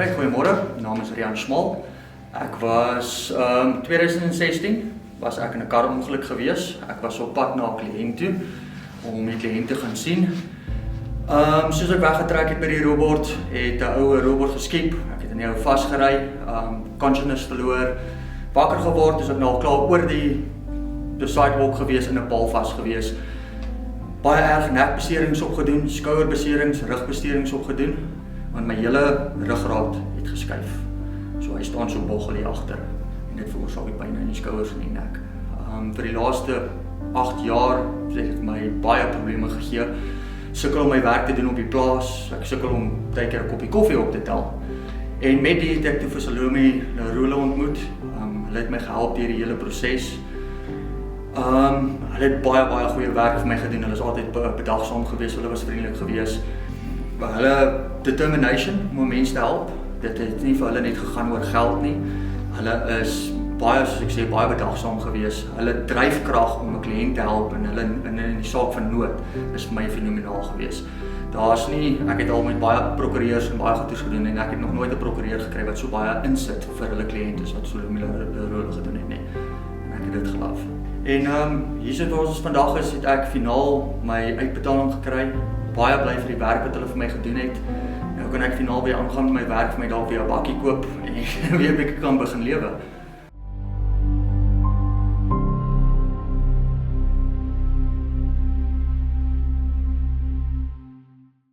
Goeiemôre, my naam is Rian Schmal. Ek was 2016 was ek in 'n karongeluk gewees. Ek was op pad na 'n kliënt toe om die kliënt te gaan sien. Soos ek weggetrek het by die robot, het 'n oue robot geskiep. Ek het in die ou vasgery, consciousness verloor, wakker geword, is ek nou al klaar oor die sidewalk gewees, in 'n paal vas gewees. Baie erg nekbeserings opgedoen, skouerbeserings, rugbeserings opgedoen, want my hele ruggraat het geskuif. So hy staan so boggel hier agter en dit veroorsaak die pyn in die skouers en die nek. Vir die laaste 8 jaar het dit my baie probleme gegee. Sukkel om my werk te doen op die plaas, ek sukkel om baie keer 'n koppie koffie op te tel. En met die het ek toe vir Salome Narula ontmoet. Hulle het my gehelp deur die hele proses. Hulle het baie goeie werk vir my gedoen. Hulle is altyd bedagsaam gewees, hulle was vriendelik gewees. Hulle determination om mense te help, dit het nie vir hulle net gegaan oor geld nie. Hulle is baie, soos ek sê, baie bedagsaam gewees. Hulle dryfkrag om 'n kliënt te help en hulle in die saak van nood is vir my fenomenaal gewees. Ek het al met baie prokureurs en baie goeders gedoen en ek het nog nooit 'n prokureur gekry wat so baie insit vir hulle kliënte soos wat Salome Narula gedoen het nie. En ek het dit geloof. En hier sit waar ons vandag is, het ek finaal my uitbetaling gekry. Baie bly vir die werk wat hulle vir my gedoen het. Nou kan ek finaal weer aangaan met my werk, vir my dalk weer 'n bakkie koop en weer 'n bietjie kan begin lewe.